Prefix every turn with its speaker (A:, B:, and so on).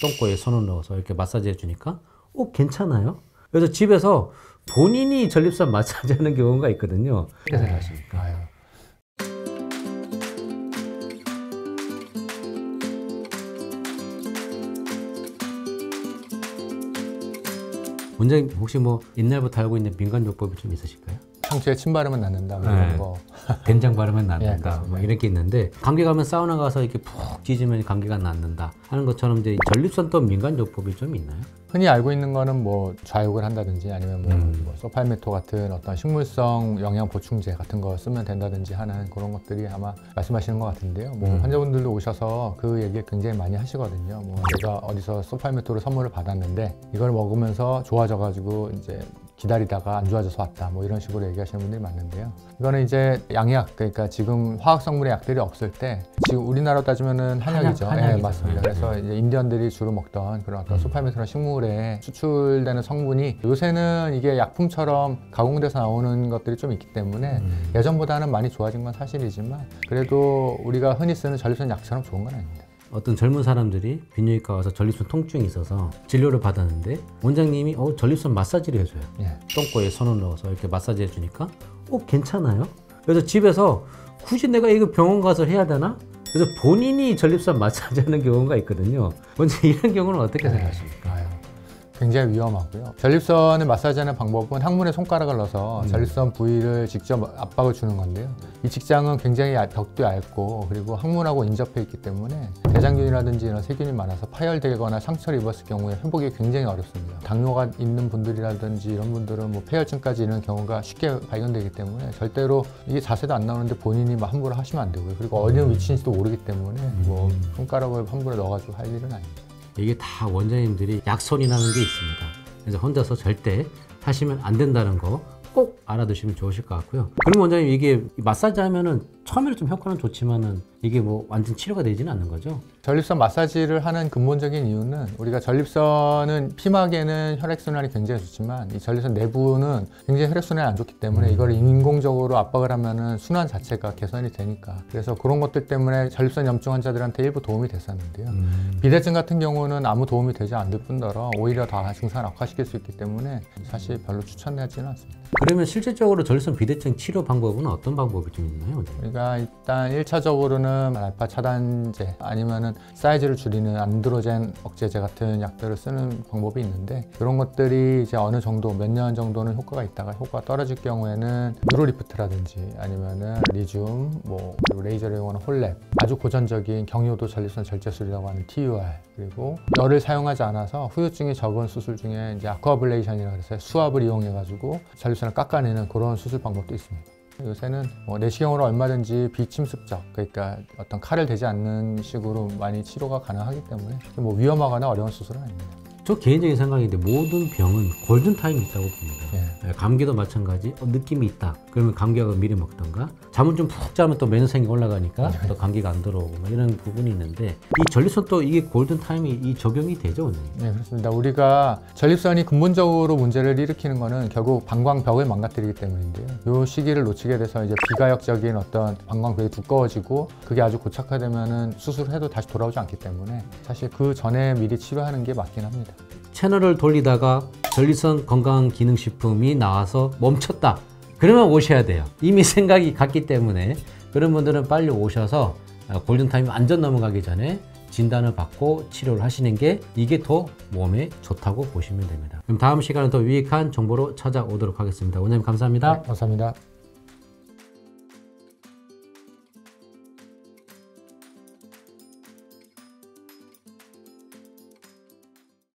A: 똥꼬에 손을 넣어서 이렇게 마사지 해주니까 괜찮아요. 그래서 집에서 본인이 전립선 마사지 하는 경우가 있거든요. 어떻게 생각하십니까? 원장님 혹시 뭐 옛날부터 알고 있는 민간요법이 좀 있으실까요?
B: 상추에 침 바르면 낫는다 뭐 이런 거.
A: 된장 바르면 낫는다 뭐 이런 게 있는데, 감기 가면 사우나 가서 이렇게 푹 뒤지면 감기가 낫는다 하는 것처럼 이제 전립선도 민간요법이 좀 있나요?
B: 흔히 알고 있는 거는 뭐 좌욕을 한다든지 아니면 뭐 소팔메토 같은 어떤 식물성 영양 보충제 같은 거 쓰면 된다든지 하는 그런 것들이 아마 말씀하시는 것 같은데요. 뭐 환자분들도 오셔서 그 얘기 굉장히 많이 하시거든요. 뭐 내가 어디서 소팔메토를 선물을 받았는데 이걸 먹으면서 좋아져가지고 이제 기다리다가 안 좋아져서 왔다 뭐 이런 식으로 얘기하시는 분들이 많은데요. 이거는 이제 양약, 그러니까 지금 화학 성분의 약들이 없을 때, 지금 우리나라로 따지면은 한약이죠.
A: 한약이죠.
B: 네, 맞습니다. 그래서 이제 인디언들이 주로 먹던 그런 어떤 소팔메토나 식물에 추출되는 성분이 요새는 이게 약품처럼 가공돼서 나오는 것들이 좀 있기 때문에 예전보다는 많이 좋아진 건 사실이지만, 그래도 우리가 흔히 쓰는 전립선 약처럼 좋은 건 아닙니다.
A: 어떤 젊은 사람들이 비뇨기과 와서 전립선 통증이 있어서 진료를 받았는데 원장님이 전립선 마사지를 해줘요. 똥꼬에 손을 넣어서 이렇게 마사지 해주니까 괜찮아요. 그래서 집에서 굳이 내가 이거 병원 가서 해야 되나? 그래서 본인이 전립선 마사지 하는 경우가 있거든요. 원장님 이런 경우는 어떻게 생각하십니까?
B: 굉장히 위험하고요. 전립선을 마사지하는 방법은 항문에 손가락을 넣어서 전립선 부위를 직접 압박을 주는 건데요. 이 직장은 굉장히 벽도 얇고 그리고 항문하고 인접해 있기 때문에 대장균이라든지 이런 세균이 많아서 파열되거나 상처를 입었을 경우에 회복이 굉장히 어렵습니다. 당뇨가 있는 분들이라든지 이런 분들은 뭐 폐혈증까지 이런 경우가 쉽게 발견되기 때문에 절대로 이게 자세도 안 나오는데 본인이 막 함부로 하시면 안 되고요. 그리고 어느 위치인지도 모르기 때문에 뭐 손가락을 함부로 넣어가지고 할 일은 아닙니다.
A: 이게 다 원장님들이 약손이 나는 게 있습니다. 그래서 혼자서 절대 하시면 안 된다는 거 꼭 알아두시면 좋으실 것 같고요. 그럼 원장님, 이게 마사지 하면은 처음에는 좀 효과는 좋지만은 이게 뭐 완전 치료가 되지는 않는 거죠?
B: 전립선 마사지를 하는 근본적인 이유는, 우리가 전립선은 피막에는 혈액순환이 굉장히 좋지만 이 전립선 내부는 굉장히 혈액순환이 안 좋기 때문에 이걸 인공적으로 압박을 하면은 순환 자체가 개선이 되니까, 그래서 그런 것들 때문에 전립선 염증 환자들한테 일부 도움이 됐었는데요. 비대증 같은 경우는 아무 도움이 되지 않을 뿐더러 오히려 다 증상을 악화시킬 수 있기 때문에 사실 별로 추천하지는 않습니다.
A: 그러면 실질적으로 전립선 비대증 치료 방법은 어떤 방법이 좀 있나요, 원장님?
B: 우리가 일단 1차적으로는 알파 차단제 아니면은 사이즈를 줄이는 안드로젠 억제제 같은 약들을 쓰는 방법이 있는데, 그런 것들이 이제 어느 정도 몇 년 정도는 효과가 있다가 효과가 떨어질 경우에는 뉴로리프트라든지 아니면은 리튬, 뭐 그리고 레이저를 이용하는 홀랩, 아주 고전적인 경유도 전립선 절제술이라고 하는 TUR, 그리고 열을 사용하지 않아서 후유증이 적은 수술 중에 이제 아쿠아블레이션이라고 해서 수압을 이용해 가지고 전립선을 깎아내는 그런 수술 방법도 있습니다. 요새는 뭐 내시경으로 얼마든지 비침습적, 그러니까 어떤 칼을 대지 않는 식으로 많이 치료가 가능하기 때문에 뭐 위험하거나 어려운 수술은 아닙니다.
A: 저 개인적인 생각인데 모든 병은 골든타임이 있다고 봅니다. 감기도 마찬가지. 느낌이 있다 그러면 감기약을 미리 먹던가, 잠을 좀 푹 자면 또 면역성이 올라가니까 또 감기가 안 들어오고 뭐 이런 부분이 있는데, 이 전립선 또 이게 골든타임이 이 적용이 되죠, 원장님?
B: 네, 그렇습니다. 우리가 전립선이 근본적으로 문제를 일으키는 거는 결국 방광벽을 망가뜨리기 때문인데요. 이 시기를 놓치게 돼서 이제 비가역적인 어떤 방광벽이 두꺼워지고 그게 아주 고착화되면은 수술을 해도 다시 돌아오지 않기 때문에 사실 그 전에 미리 치료하는 게 맞긴 합니다.
A: 채널을 돌리다가 전립선 건강기능식품이 나와서 멈췄다 그러면 오셔야 돼요. 이미 생각이 갔기 때문에 그런 분들은 빨리 오셔서 골든타임 완전 넘어가기 전에 진단을 받고 치료를 하시는 게 이게 더 몸에 좋다고 보시면 됩니다. 그럼 다음 시간에 더 유익한 정보로 찾아오도록 하겠습니다. 원장님 감사합니다.
B: 네, 감사합니다.